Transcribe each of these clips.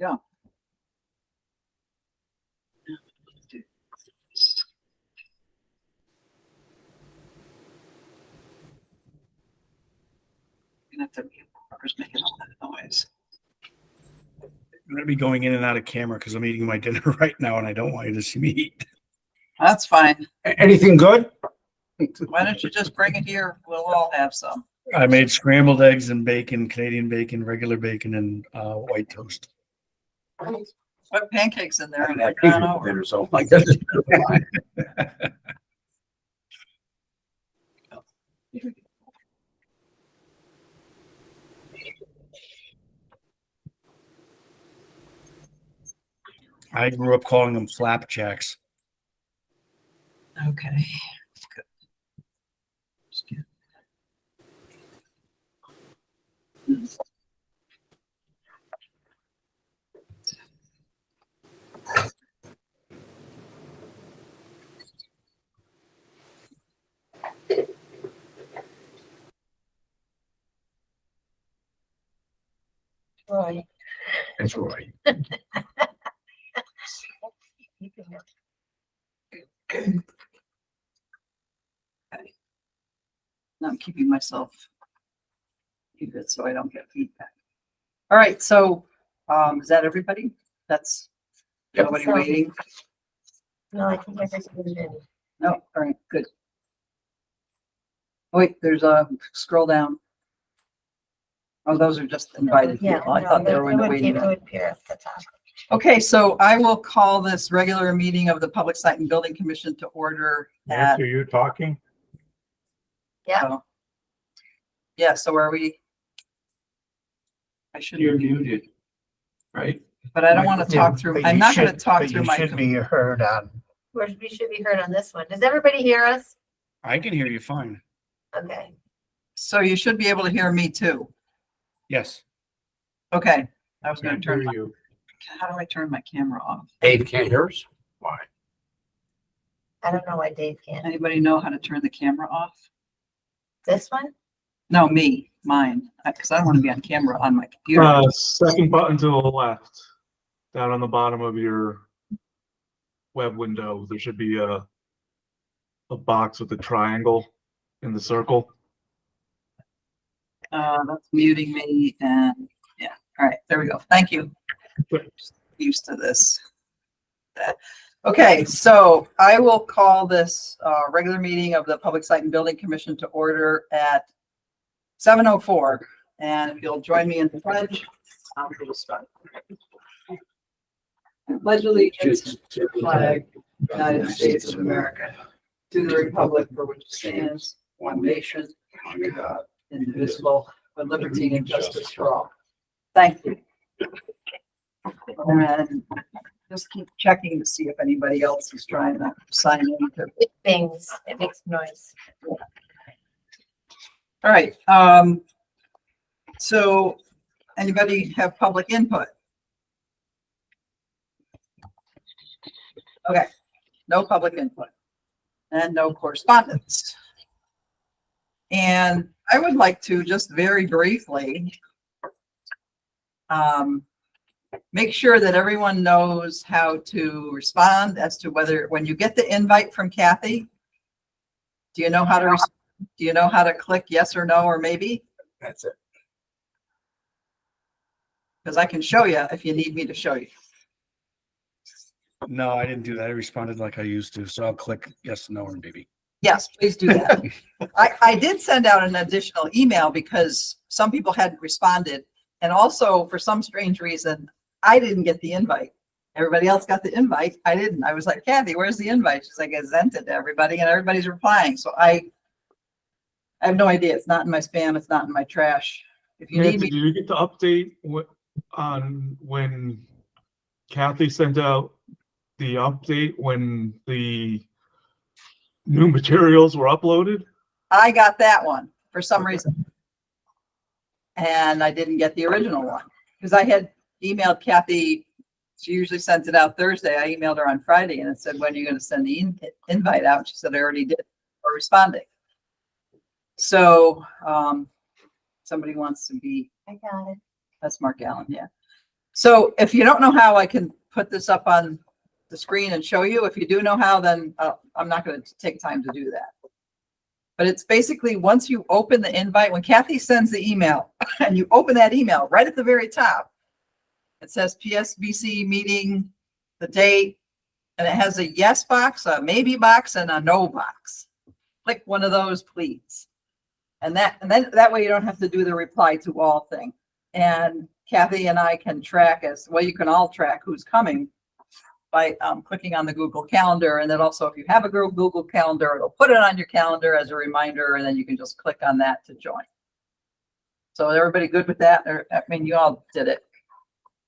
Go. You have to mute whoever's making all that noise. I'm going to be going in and out of camera because I'm eating my dinner right now and I don't want you to see me eat. That's fine. Anything good? Why don't you just bring it here? We'll all have some. I made scrambled eggs and bacon, Canadian bacon, regular bacon, and white toast. Put pancakes in there and I put it on over. dinner, so I guess it's fine. I grew up calling them flapjacks. Okay. Good. Just get- Roy. That's right. Now I'm keeping myself muted so I don't get feedback. All right, so is that everybody? That's Yep. nobody So- waiting? No, I think everything's in. No, all right, good. Oh, wait, there's a scroll down. Oh, those are just invited Yeah, people. I no, thought they it were in the would waiting be- it room. would appear at the top. Okay, so I will call this regular meeting of the Public Site and Building Commission to order at, Nancy, are you talking? Yeah. yeah, so are we? I shouldn't, be- muted, right? but I don't want to talk through, I'm not going to talk through my. Should be heard on. We should be heard on this one. Does everybody hear us? I can hear you fine. Okay. So you should be able to hear me too. Yes. Okay, I was going Can't to turn hear my, you. how do I turn my camera off? Dave can't hear us? Why? I don't know why Dave can't. Anybody know how to turn the camera off? This one? No, mine, because I don't want to be on camera on my computer. Second button to the left, down on the bottom of your web window, there should be a box with a triangle in the circle. That's muting me and, yeah, all right, there we go. Thank you. Used to this. Okay, so I will call this regular meeting of the Public Site and Building Commission to order at 7:04. And if you'll join me in the pledge, I'll do the start. I pledge allegiance to the flag, of the United States of America, to the republic for which it stands, one nation, under God, indivisible, with liberty and justice for all. Thank you. And just keep checking to see if anybody else is trying to sign in. It bings. It makes noise. All right, so anybody have public input? Okay, no public input and no correspondence. And I would like to just very briefly make sure that everyone knows how to respond as to whether, when you get the invite from Kathy, do you know how to, do you know how to click yes or no or maybe? That's it. Because I can show you if you need me to show you. No, I didn't do that. I responded like I used to. So I'll click yes, no, or maybe. Yes, please do that. I did send out an additional email because some people hadn't responded. And also, for some strange reason, I didn't get the invite. Everybody else got the invite. I didn't. I was like, Kathy, where's the invite? She's like, I sent it to everybody and everybody's replying. So I have no idea. It's not in my spam. It's not in my trash. If you need Nancy, me, did you get the update on when Kathy sent out the update when the new materials were uploaded? I got that one for some reason. And I didn't get the original one because I had emailed Kathy. She usually sends it out Thursday. I emailed her on Friday and it said, when are you going to send the invite out? She said, I already did, or responding. So somebody wants to be, I got it. that's Mark Allen, yeah. So if you don't know how, I can put this up on the screen and show you. If you do know how, then I'm not going to take time to do that. But it's basically once you open the invite, when Kathy sends the email and you open that email right at the very top, it says PSBC meeting, the date, and it has a yes box, a maybe box, and a no box. Click one of those, please. And then that way you don't have to do the reply to all thing. And Kathy and I can track as well. You can all track who's coming by clicking on the Google Calendar. And then also if you have a Google Calendar, it'll put it on your calendar as a reminder, and then you can just click on that to join. So everybody good with that? I mean, you all did it.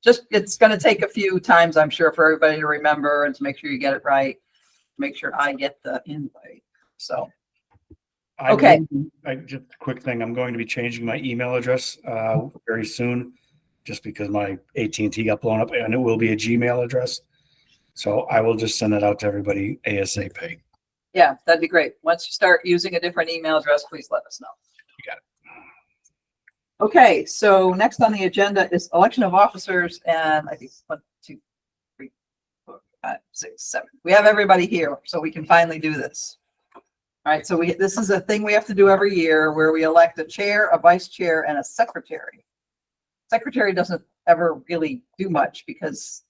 Just, it's going to take a few times, I'm sure, for everybody to remember and to make sure you get it right. Make sure I get the invite. So, okay. Just a quick thing. I'm going to be changing my email address very soon, just because my AT&T got blown up, and it will be a Gmail address. So I will just send it out to everybody ASAP. Yeah, that'd be great. Once you start using a different email address, please let us know. You got it. Okay, so next on the agenda is election of officers, and I think 1, 2, 3, 4, 5, 6, 7. We have everybody here, so we can finally do this. All right, so this is a thing we have to do every year where we elect a chair, a vice chair, and a secretary. Secretary doesn't ever really do much because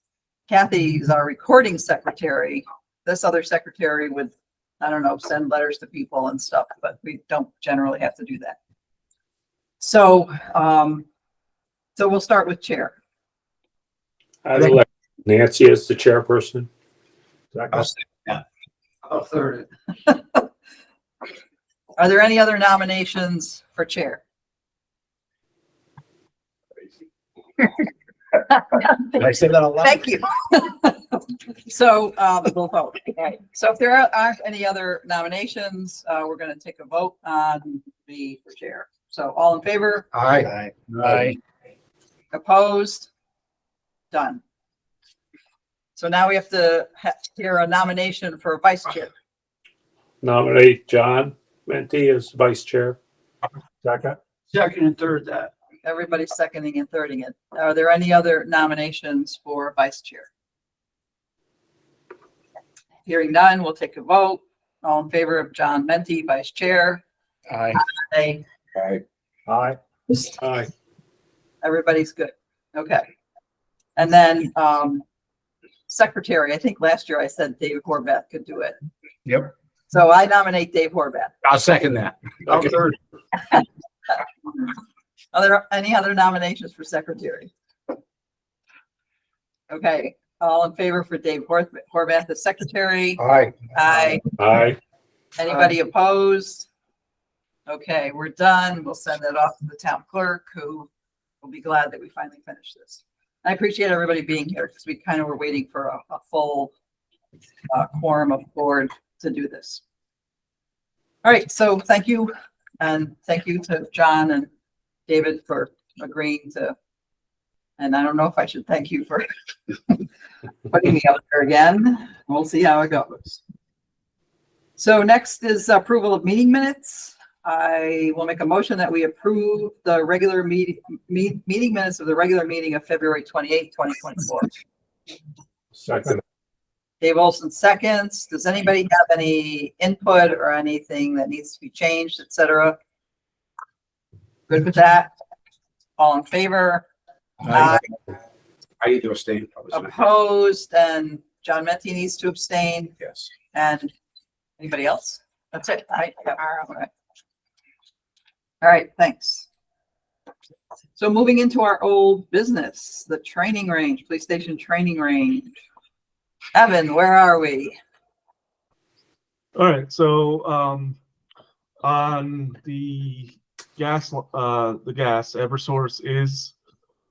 Kathy is our recording secretary. This other secretary would, I don't know, send letters to people and stuff, but we don't generally have to do that. So, so we'll start with chair. I'd elect Nancy as the chairperson. I'll third it. Are there any other nominations for chair? Did I say that out loud? Thank you. So, we'll vote. Okay. So if there aren't any other nominations, we're going to take a vote on the chair. So all in favor? Aye. Aye. Opposed? Done. So now we have to hear a nomination for vice chair. Nominate John Menti as vice chair. Second. Second and third that. Everybody's seconding and thirding it. Are there any other nominations for vice chair? Hearing none, we'll take a vote. All in favor of John Menti, vice chair? Aye. Aye. Aye. Aye. Aye. Everybody's good. Okay. And then secretary, I think last year I said Dave Horvath could do it. Yep. So I nominate Dave Horvath. I'll second that. I'll third. Are there any other nominations for secretary? Okay. All in favor for Dave Horvath as secretary? Aye. Aye. Aye. Anybody opposed? Okay, we're done. We'll send it off to the town clerk, who will be glad that we finally finished this. I appreciate everybody being here because we kind of were waiting for a full quorum of board to do this. All right, so thank you. And thank you to John and David for agreeing to, and I don't know if I should thank you for putting me up there again. We'll see how it goes. So next is approval of meeting minutes. I will make a motion that we approve the regular meeting minutes of the regular meeting of February 28, 2024. Second. Dave Olson seconds. Does anybody have any input or anything that needs to be changed, etc.? Good with that? All in favor? Aye. I need to abstain. Opposed? And John Menti needs to abstain. Yes. And anybody else? That's it. All right. Yeah. All right. All right. Thanks. So moving into our old business, the training range, police station training range. Evan, where are we? All right, so on the gas, Eversource is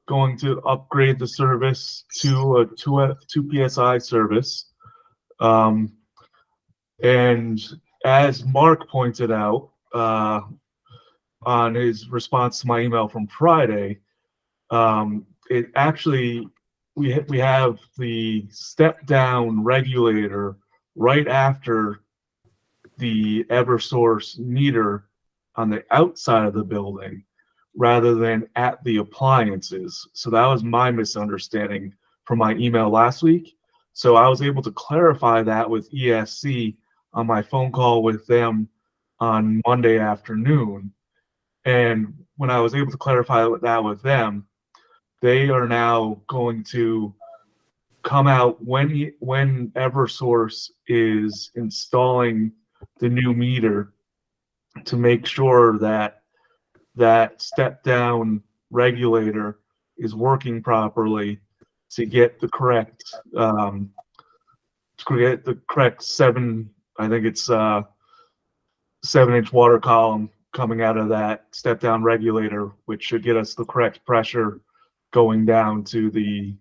going to upgrade the service to a 2 PSI service. And as Mark pointed out on his response to my email from Friday, it actually we have the step down regulator right after the Eversource meter on the outside of the building, rather than at the appliances. So that was my misunderstanding from my email last week. So I was able to clarify that with ESC on my phone call with them on Monday afternoon. And when I was able to clarify that with them, they are now going to come out when Eversource is installing the new meter to make sure that that step down regulator is working properly to get the correct I think it's 7-inch water column coming out of that step down regulator, which should get us the correct pressure going down to the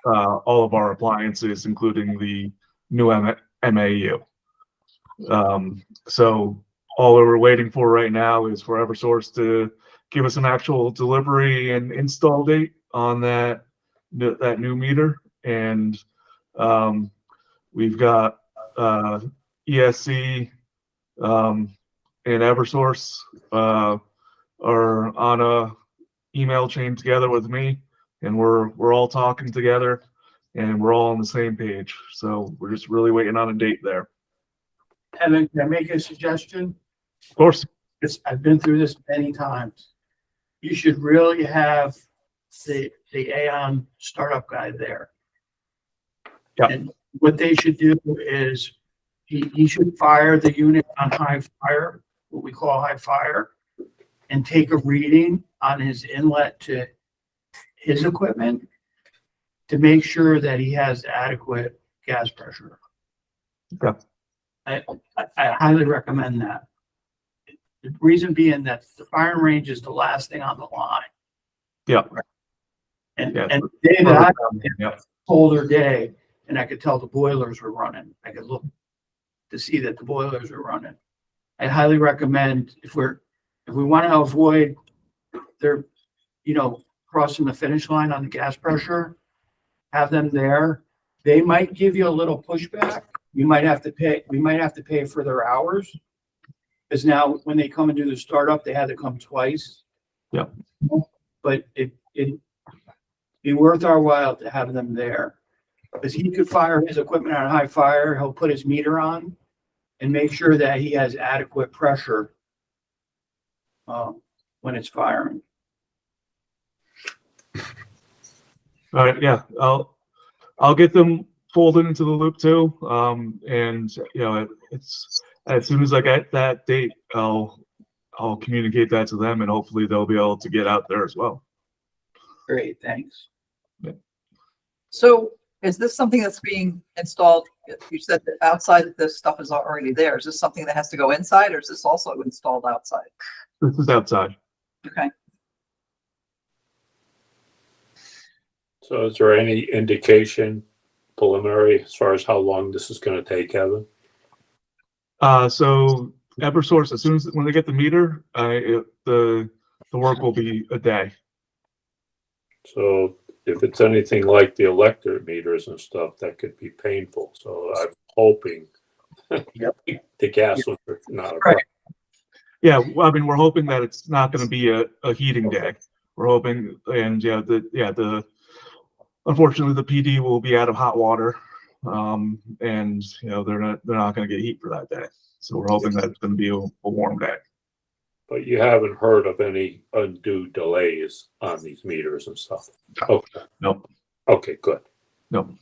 all of our appliances, including the new MAU. So all we're waiting for right now is for Eversource to give us an actual delivery and install date on that new meter, and we've got ESC and Eversource are on a email chain together with me, and we're all talking together, and we're all on the same page. So we're just really waiting on a date there. Evan, can I make a suggestion? Of course. I've been through this many times. You should really have the Aon startup guy there. Yeah. And what they should do is he should fire the unit on high fire, what we call high fire, and take a reading on his inlet to his equipment to make sure that he has adequate gas pressure. Okay. I highly recommend that. The reason being that the firing range is the last thing on the line. Yeah. And Yeah. the day that I Yeah. colder day, and I could tell the boilers were running. I could look to see that the boilers were running. I highly recommend if we want to avoid their, crossing the finish line on the gas pressure, have them there. They might give you a little pushback. We might have to pay for their hours. Because now when they come and do the startup, they had to come twice. Yeah. But it'd be worth our while to have them there. Because he could fire his equipment on high fire, he'll put his meter on and make sure that he has adequate pressure when it's firing. All right. Yeah. I'll get them folded into the loop too. And it's as soon as I get that date, I'll communicate that to them, and hopefully they'll be able to get out there as well. Great, thanks. So is this something that's being installed? You said that outside this stuff is already there. Is this something that has to go inside, or is this also installed outside? This is outside. Okay. So is there any indication preliminary as far as how long this is going to take, Evan? So Eversource, as soon as when they get the meter, the work will be a day. So if it's anything like the electric meters and stuff, that could be painful. So I'm hoping the gas was not a problem. Yeah, well, I mean, we're hoping that it's not going to be a heating day. We're hoping, and unfortunately, the PD will be out of hot water, and they're not going to get heat for that day. So we're hoping that it's going to be a warm day. But you haven't heard of any undue delays on these meters and stuff? Okay. Nope. Okay, good. Nope.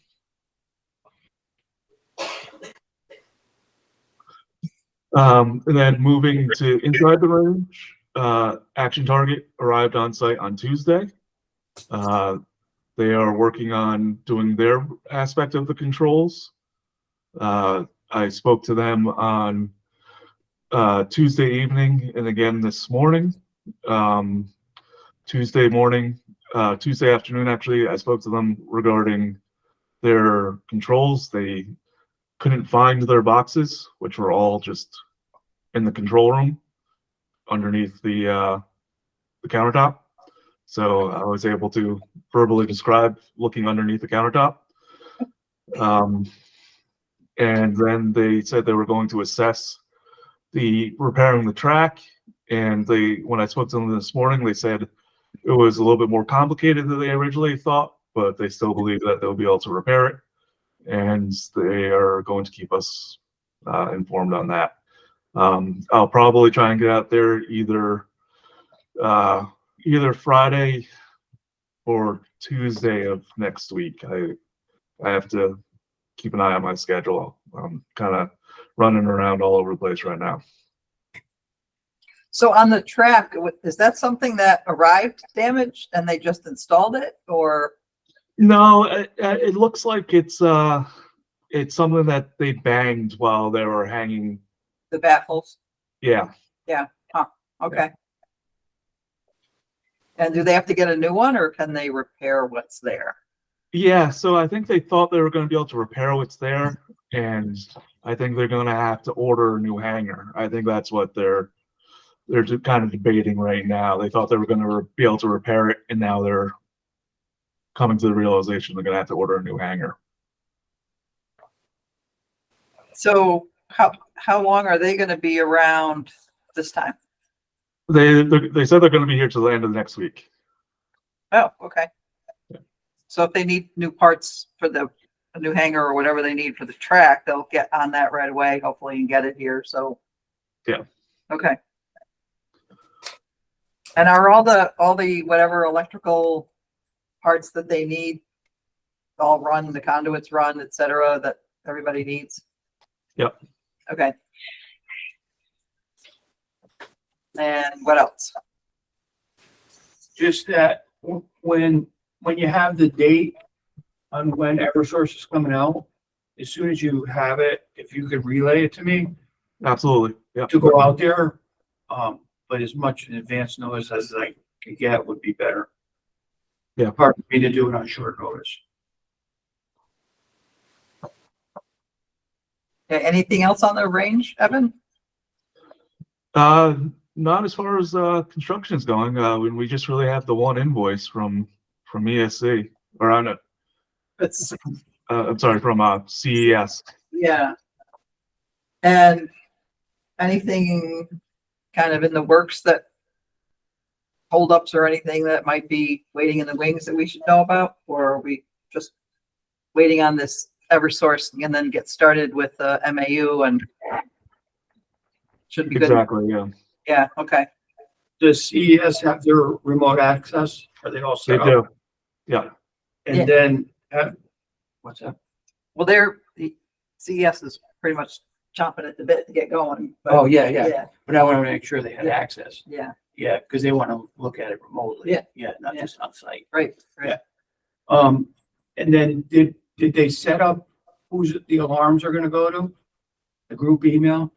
And then moving to inside the range, Action Target arrived on site on Tuesday. They are working on doing their aspect of the controls. I spoke to them on Tuesday evening and again this morning. Tuesday afternoon, actually, I spoke to them regarding their controls. They couldn't find their boxes, which were all just in the control room underneath the countertop. So I was able to verbally describe looking underneath the countertop. And then they said they were going to assess repairing the track And when I spoke to them this morning, they said it was a little bit more complicated than they originally thought, but they still believe that they'll be able to repair it. And they are going to keep us informed on that. I'll probably try and get out there either Friday or Tuesday of next week. I have to keep an eye on my schedule. I'm kind of running around all over the place right now. So on the track, is that something that arrived damaged and they just installed it, or? No, it looks like it's something that they banged while they were hanging. The baffles? Yeah. Okay. And do they have to get a new one, or can they repair what's there? Yeah, so I think they thought they were going to be able to repair what's there, and I think they're going to have to order a new hanger. I think that's what they're just kind of debating right now. They thought they were going to be able to repair it, and now they're coming to the realization they're going to have to order a new hanger. So how long are they going to be around this time? They said they're going to be here till the end of next week. Oh, okay. So if they need new parts for a new hanger or whatever they need for the track, they'll get on that right away, hopefully, and get it here. So. Yeah. Okay. And are all the whatever electrical parts that they need all run, the conduits run, et cetera, that everybody needs? Yep. Okay. And what else? Just that when you have the date on when Eversource is coming out, as soon as you have it, if you could relay it to me Absolutely. Yeah. to go out there, but as much in advance notice as I could get would be better. Yeah. Hard for me to do it on short notice. Okay, anything else on the range, Evan? Not as far as construction is going. When we just really have the one invoice from ESC, or It's, I'm sorry, from CES. yeah. And anything kind of in the works that holdups or anything that might be waiting in the wings that we should know about? Or are we just waiting on this Eversource and then get started with MAU and should be good? Exactly. Yeah. Yeah, okay. Does CES have their remote access? Are they all They set up? do. Yeah. And Yeah. then, what's that? Well, the CES is pretty much chomping at the bit to get going. but- Oh, yeah, yeah. Yeah, But I want to make sure they had Yeah. access. yeah, Yeah, because they want to look at it remotely. Yeah. Yeah, not Yeah. just on site. right. Yeah. And then did they set up who's the alarms are gonna go to? The group email?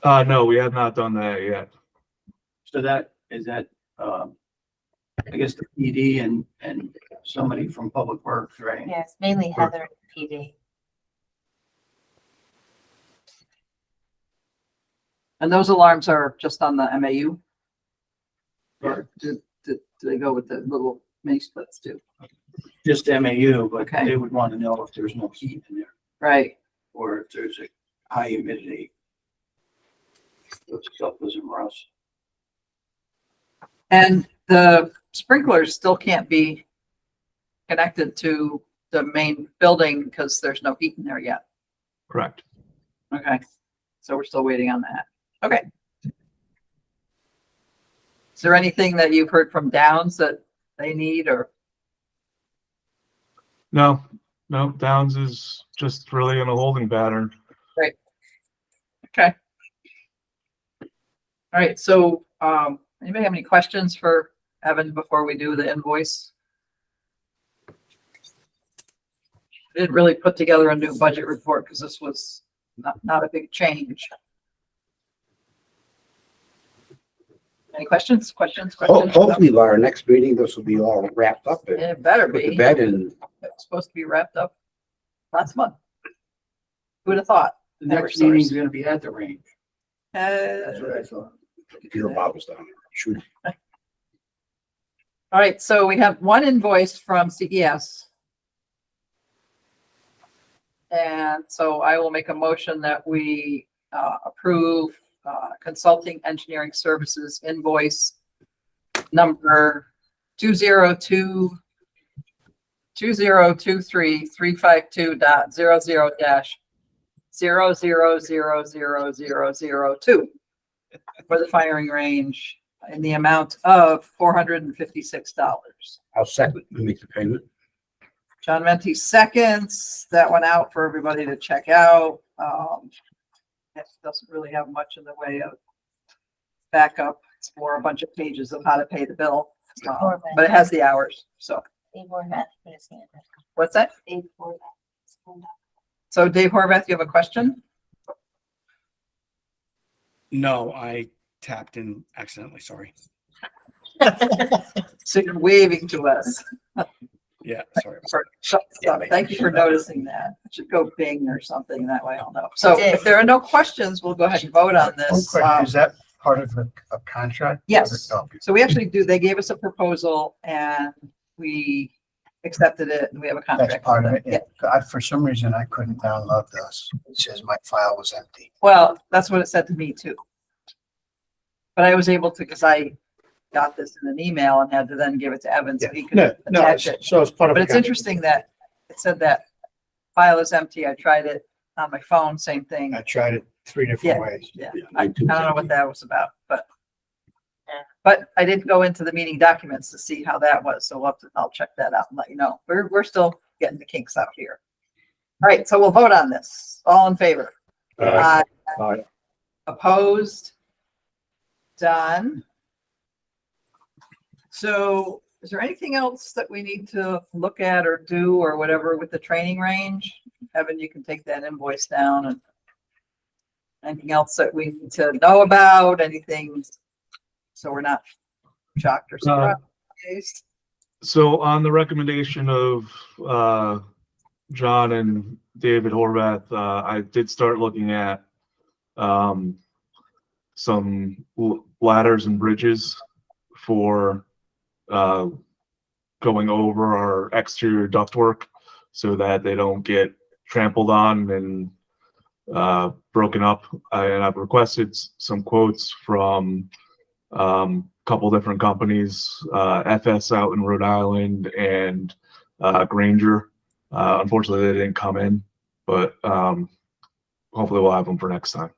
No, we have not done that yet. So that, is that, I guess the PD and somebody from Public Works, right? Yeah, it's mainly Heather and PD. And those alarms are just on the MAU? Or do they go with the little mini splits too? Just MAU, but Okay. they would want to know if there's no heat in there Right. or if there's a high humidity. So stuff doesn't rust. And the sprinklers still can't be connected to the main building because there's no heat in there yet. Correct. Okay. So we're still waiting on that. Okay. Is there anything that you've heard from Downs that they need or? No, Downs is just really in a holding pattern. Okay. All right. So, anybody have any questions for Evan before we do the invoice? I didn't really put together a new budget report because this was not a big change. Any questions? Hopefully by our next meeting, this will be all wrapped up and It better put to be. bed and It's supposed to be wrapped up last month. Who would have thought? The next Eversource. meeting's gonna be at the range. That's what Uh, I thought. Peter Bob was down there. Shoot. all right, so we have one invoice from CES. And so I will make a motion that we approve consulting engineering services invoice number 202-352.00-000002 for the firing range in the amount of $456. I'll second, make the payment. John Menti seconds. That went out for everybody to check out. It doesn't really have much in the way of backup. It's more a bunch of pages of how to pay the bill. But it has the hours. So Dave Horvath put his hand up. what's that? Dave Horvath. His hand up. So Dave Horvath, you have a question? No, I tapped in accidentally. Sorry. So you're waving to us. Yeah, sorry. So, thank you for noticing that. It should go Bing or something. That way I'll know. So if there are no questions, we'll go ahead and vote on One this. question, is that part of a contract? Yes. Oh, So we actually do, they gave us a proposal and we accepted it and we have a contract. That's part of with it. them. Yeah. For some reason, I couldn't download this. It says my file was empty. Well, that's what it said to me too. But I was able to, because I got this in an email and had to then give it to Evan so he could No, no, attach it. so it's part of. But it's interesting that it said that file is empty. I tried it on my phone, same thing. I tried it 3 Yeah. different ways. Yeah, Yeah, I mine too. don't know what that was about, but I didn't go into the meeting documents to see how that was, so I'll check that out and let you know. We're still getting the kinks out here. All right, so we'll vote on this. All in favor? Uh, Aye. Opposed? Done. So is there anything else that we need to look at or do or whatever with the training range? Evan, you can take that invoice down and anything else that we need to know about, anything, so we're not shocked or surprised? So on the recommendation of John and David Horvath, I did start looking at some ladders and bridges for going over our exterior ductwork so that they don't get trampled on and broken up. And I've requested some quotes from couple different companies, FS out in Rhode Island and Granger. Unfortunately, they didn't come in, but hopefully we'll have them for next time.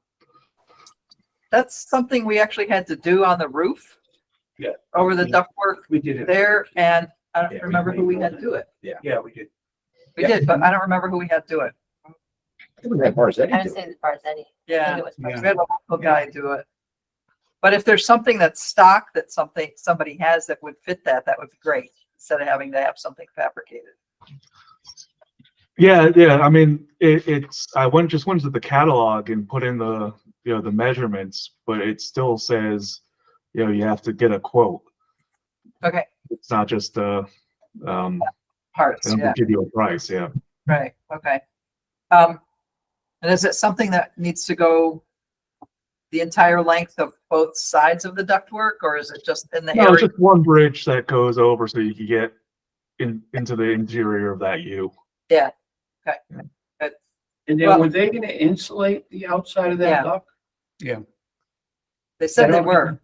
That's something we actually had to do on the roof. Yeah. Over the ductwork We did it. there, and I don't Yeah, we remember who we made had to do it. Yeah, we did. We did, but I don't remember who we had to do it. It was that Marzetti I would did. say the Barzetti. I Yeah. think it was We Barzetti. had a local guy do it. But if there's something that's stock that somebody has that would fit that would be great, instead of having to have something fabricated. Yeah. I mean, I went to the catalog and put in the the measurements, but it still says you have to get a quote. Okay, It's not just parts, they don't yeah, give you a price. Yeah. right, okay. And is it something that needs to go the entire length of both sides of the ductwork, or is it just in the No, it's area? just one bridge that goes over so you can get into the interior of that U. Yeah, okay. And then Well- were they gonna insulate the outside of Yeah. that duct? They said they don't- were.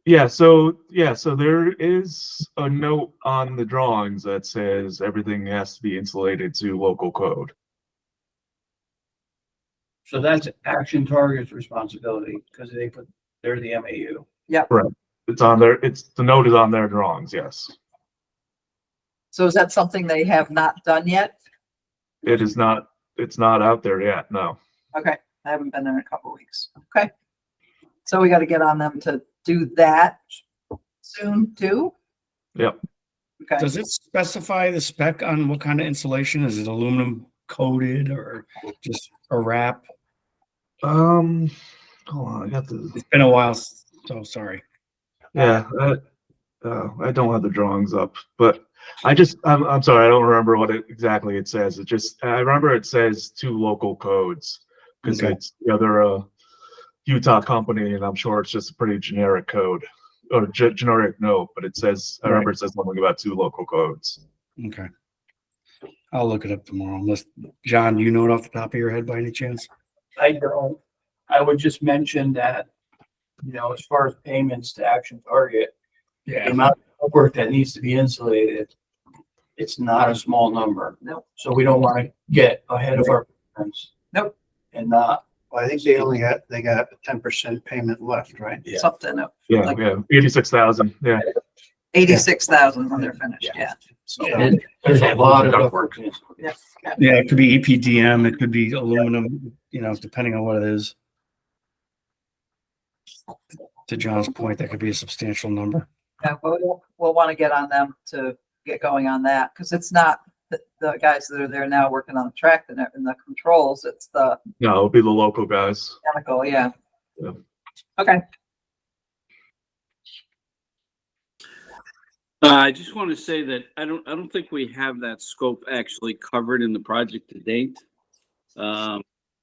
Yeah, so there is a note on the drawings that says everything has to be insulated to local code. So that's Action Target's responsibility because they're the MAU. It's on there. The note is on their drawings. Yes, So is that something they have not done yet? it is not. It's not out there yet. No. Okay, I haven't been there in a couple of weeks. Okay. So we got to get on them to do that soon too? Yep. Okay, Does it specify the spec on what kind of insulation? Is it aluminum coated or just a wrap? Hold on. I got the. It's been a while, so sorry. Yeah. I don't have the drawings up, but I'm sorry. I don't remember what exactly it says. I remember it says 2 local codes because Okay. they're a Utah company, and I'm sure it's just a pretty generic code or generic note, but I remember it says something about 2 local codes. Okay. I'll look it up tomorrow. Unless, John, do you know it off the top of your head by any chance? I don't. I would just mention that you know, as far as payments to Action Target, the Yeah. amount of work that needs to be insulated, it's not a small number. Nope. So we don't want to get ahead of our plans. Nope. And not, Well, I think they got a 10% payment left, right? Yeah. Something, Yeah, Like- yeah, 86,000, yeah. 86,000 when they're finished, yeah. So and there's a lot of Duct work. Yeah, it could be EPDM, it could be aluminum, you know, depending on what it is. To John's point, that could be a substantial number. Yeah, we'll want to get on them to get going on that, because it's not the guys that are there now working on the track and the controls, it's the No, it'll be the local guys. chemical, yeah. Yeah. Okay, I just want to say that I don't think we have that scope actually covered in the project to date.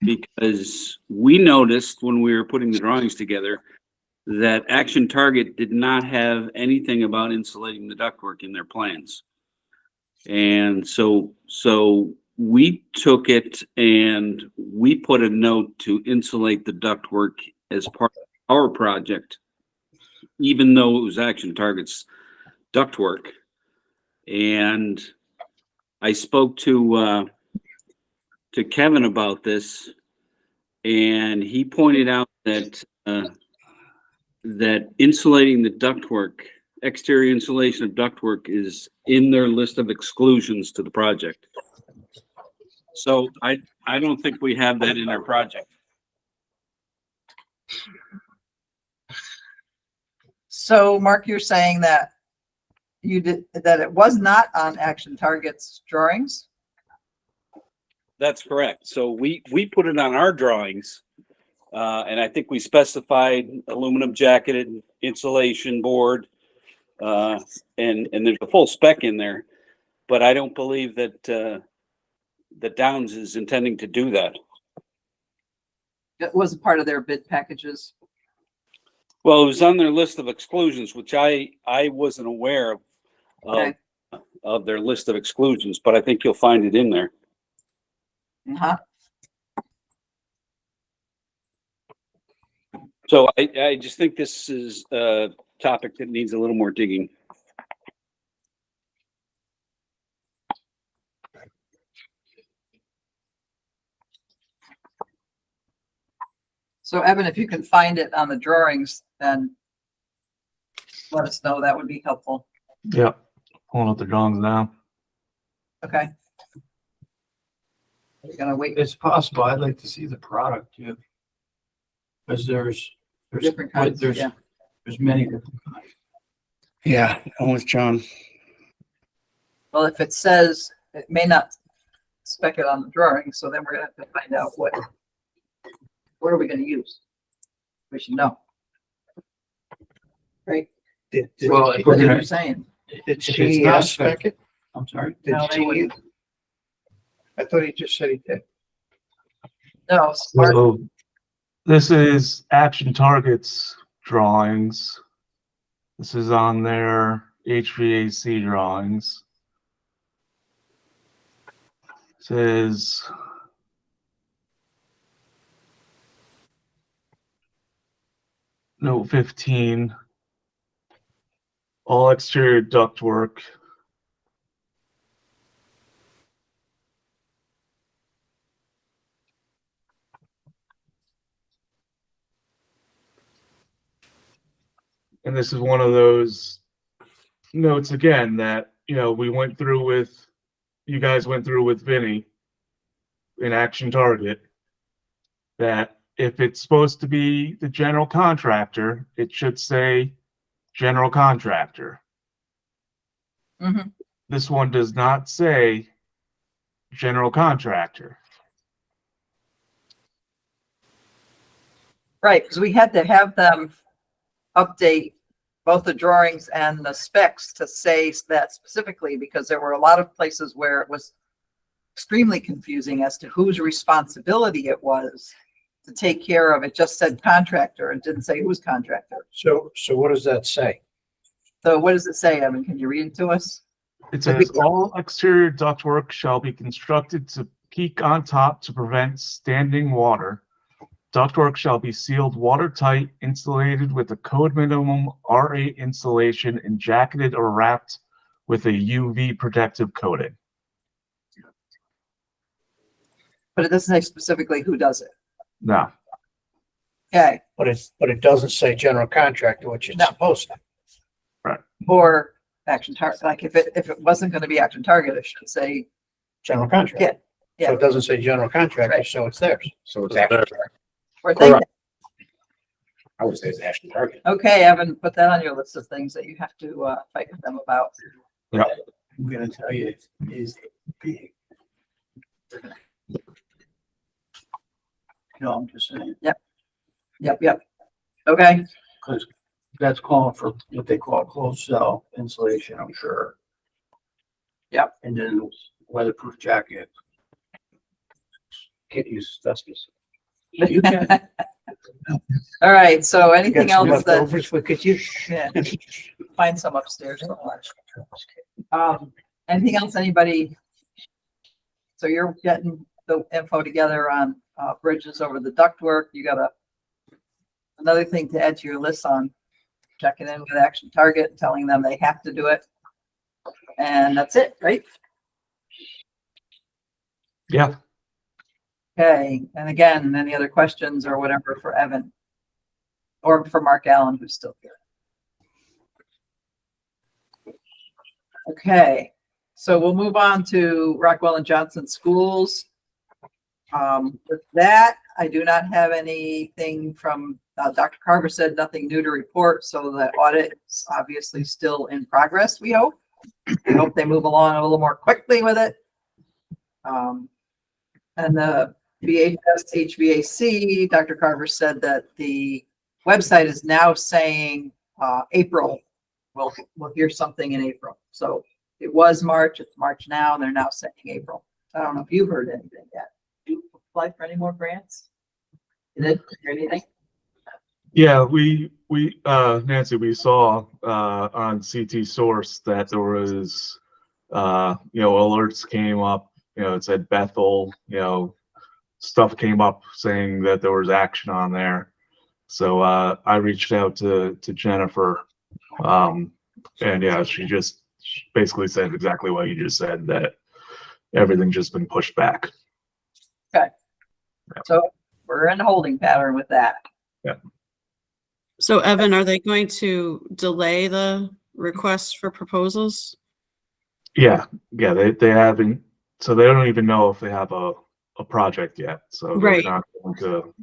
Because we noticed when we were putting the drawings together that Action Target did not have anything about insulating the ductwork in their plans. And so we took it and we put a note to insulate the ductwork as part of our project, even though it was Action Target's ductwork. And I spoke to Kevin about this, and he pointed out that that insulating the ductwork, exterior insulation of ductwork, is in their list of exclusions to the project. So I don't think we have that in our project. so Mark, you're saying that that it was not on Action Target's drawings? That's correct. So we put it on our drawings, and I think we specified aluminum jacketed insulation board, and there's a full spec in there, but I don't believe that that Downs is intending to do that. It was part of their bid packages. Well, it was on their list of exclusions, which I wasn't aware Okay. of their list of exclusions, but I think you'll find it in there. Uh-huh. So I just think this is a topic that needs a little more digging. So Evan, if you can find it on the drawings, then let us know. That would be helpful. Yeah, pulling up the drawings now. Okay. We're gonna wait. It's possible. I'd like to see the product too. Because there's Different kinds, there's yeah. many different kinds. Yeah, I'm with John. Well, if it says, it may not spec it on the drawing, so then we're gonna have to find out what are we gonna use? We should know. Right? Did Well, if What we're are gonna, you saying? did if it's she not spec it? I'm sorry. Did No, they wouldn't. I thought he just said he did. No, Mark, So this is Action Target's drawings. This is on their HVAC drawings. Says note 15, all exterior ductwork. And this is one of those notes again that, you know, we went through with, you guys went through with Vinny in Action Target, that if it's supposed to be the general contractor, it should say general contractor. mhm. This one does not say general contractor. Right, because we had to have them update both the drawings and the specs to say that specifically, because there were a lot of places where it was extremely confusing as to whose responsibility it was to take care of. It just said contractor and didn't say whose contractor. So what does that say? So what does it say, Evan? Can you read it to us? It says all exterior ductwork shall be constructed to peak on top to prevent standing water. ductwork shall be sealed watertight, insulated with a code minimum R8 insulation, and jacketed or wrapped with a UV protective coating. But it doesn't say specifically who does it. No, Okay, But it doesn't say general contractor, which it's No. supposed to. or Action Target, like if it wasn't gonna be Action Target, it should say, General contractor. Yeah, So it doesn't say general contractor, Right. so it's theirs. So it's actually, or think, Correct. I would say it's Ashton Target. okay, Evan, put that on your list of things that you have to, fight with them about. I'm gonna tell you, is big. No, I'm just saying, Yep. Okay, because that's calling for what they call closed cell insulation, I'm sure. Yep. And then weatherproof jacket. Can't use asbestos. You can, all right, so anything Got some else that, leftovers we could use. yeah, find some upstairs. Anything else, anybody? So you're getting the info together on, bridges over the ductwork, you got another thing to add to your list on checking in with Action Target, telling them they have to do it. And that's it, right? yeah, Okay, and again, any other questions or whatever for Evan? Or for Mark Allen, who's still here? Okay, so we'll move on to Rockwell and Johnson Schools. With that, I do not have anything from, Dr. Carver said nothing new to report, so the audit is obviously still in progress, we hope. We hope they move along a little more quickly with it. And the VHS HVAC, Dr. Carver said that the website is now saying, April. We'll hear something in April. So it was March, it's March now, and they're now saying April. I don't know if you've heard anything yet. Did you apply for any more grants? Did hear anything? yeah, we, Nancy, we saw, on CT Source that there was, alerts came up, it said Bethel, stuff came up saying that there was action on there. So, I reached out to Jennifer, and yeah, she basically said exactly what you just said, that everything just been pushed back. So we're in a holding pattern with that. So Evan, are they going to delay the request for proposals? Yeah, they haven't, so they don't even know if they have a project yet. So they're Right. not going to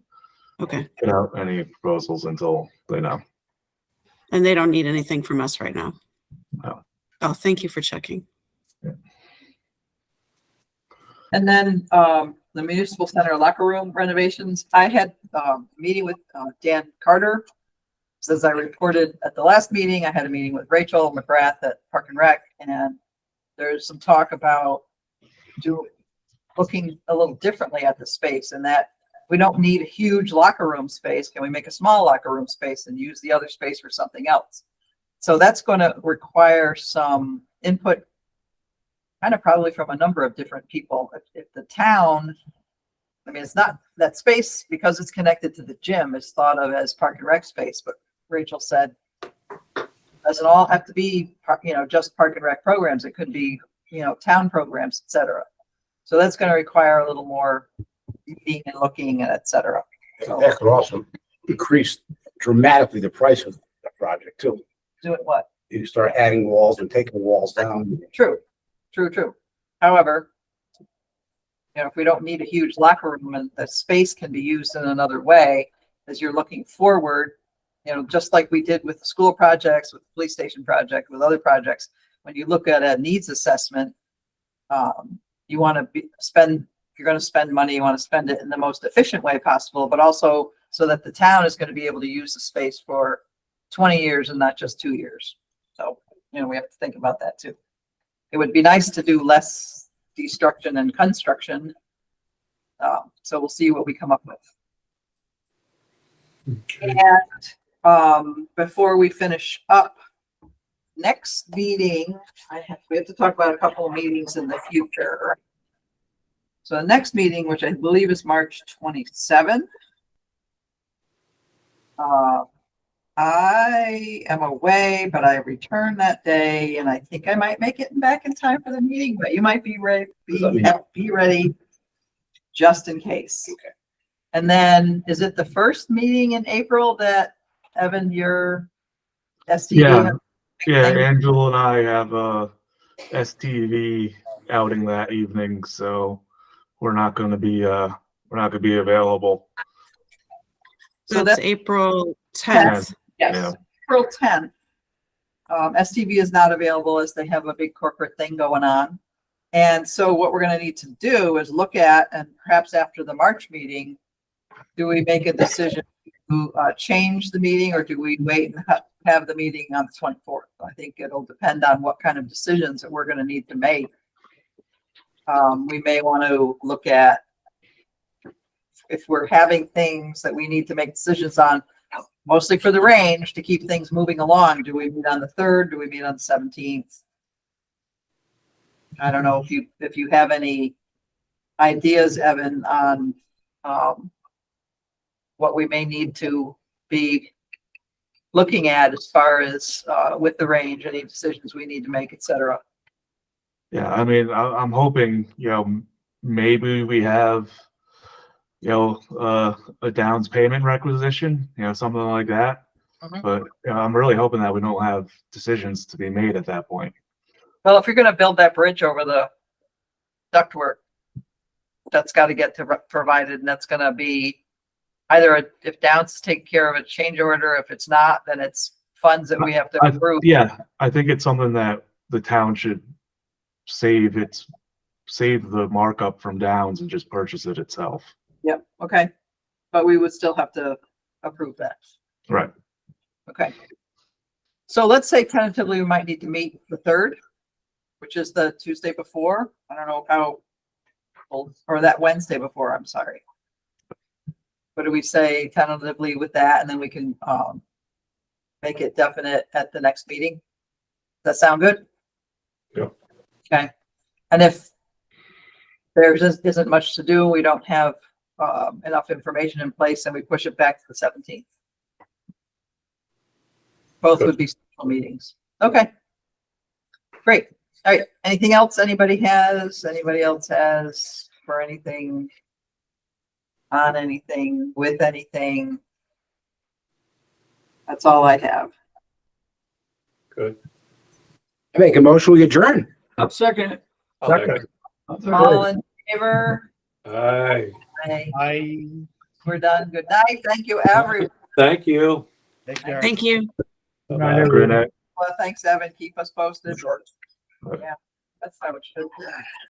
Okay, put out any proposals until they know. and they don't need anything from us right now? No. Oh, thank you for checking. And then, the municipal center locker room renovations, I had, a meeting with, Dan Carter. As I reported at the last meeting, I had a meeting with Rachel McGrath at Park and Rec, and there's some talk about looking a little differently at the space, and that we don't need a huge locker room space. Can we make a small locker room space and use the other space for something else? So that's going to require some input, kind of probably from a number of different people. If the town, I mean, it's not that space, because it's connected to the gym, is thought of as Park and Rec space, but Rachel said, doesn't all have to be, just Park and Rec programs. It could be, town programs, et cetera. So that's going to require a little more reading and looking and et cetera. So That could also increase dramatically the price of the project too. do it what? You start adding walls and taking walls down. True. However, if we don't need a huge locker room and the space can be used in another way, as you're looking forward, just like we did with the school projects, with the police station project, with other projects, when you look at a needs assessment, you want to if you're going to spend money, you want to spend it in the most efficient way possible, but also so that the town is going to be able to use the space for 20 years and not just 2 years. So, we have to think about that too. It would be nice to do less destruction and construction. So we'll see what we come up with. And before we finish up, next meeting, we have to talk about a couple of meetings in the future. So the next meeting, which I believe is March 27th, I am away, but I return that day and I think I might make it back in time for the meeting, but you might be ready, Let me know. be ready just in case. Okay. And then is it the first meeting in April that Evan, your STV? Yeah. Yeah, thing? Angela and I have a STV outing that evening, so we're not gonna be available. So That's that- April 10th. Yeah. Yes, April 10th. STV is not available as they have a big corporate thing going on. And so what we're gonna need to do is look at, and perhaps after the March meeting, do we make a decision to change the meeting or do we wait and have the meeting on the 24th? I think it'll depend on what kind of decisions that we're gonna need to make. We may want to look at if we're having things that we need to make decisions on, mostly for the range to keep things moving along. Do we meet on the 3rd? Do we meet on the 17th? I don't know if you have any ideas, Evan, on what we may need to be looking at as far as with the range, any decisions we need to make, et cetera. Yeah, I mean, I'm hoping, maybe we have, a Downs payment requisition, something like that. Mhm. But I'm really hoping that we don't have decisions to be made at that point. Well, if you're gonna build that bridge over the ductwork, that's gotta get provided, and that's gonna be either if Downs take care of a change order, if it's not, then it's funds that we have to approve. Yeah, I think it's something that the town should save the markup from Downs and just purchase it itself. Yep, okay. But we would still have to approve that. Right. Okay. So let's say tentatively we might need to meet the 3rd, which is the Tuesday before. I don't know how, or that Wednesday before, I'm sorry. What do we say tentatively with that? And then we can make it definite at the next meeting. Does that sound good? Yep. Okay. And if there just isn't much to do, we don't have enough information in place, and we push it back to the 17th. Both would be special meetings. Okay. Great. All right. Anything else anybody else has for anything, on anything, with anything? That's all I have. Good. I make a motion, we adjourn. I'll second it. All in favor? Aye. Aye. We're done. Good night. Thank you, everyone. Thank you. Take care. Thank you. Bye-bye. Good night. Well, thanks, Evan. Keep us posted. Yeah, that's how it should be.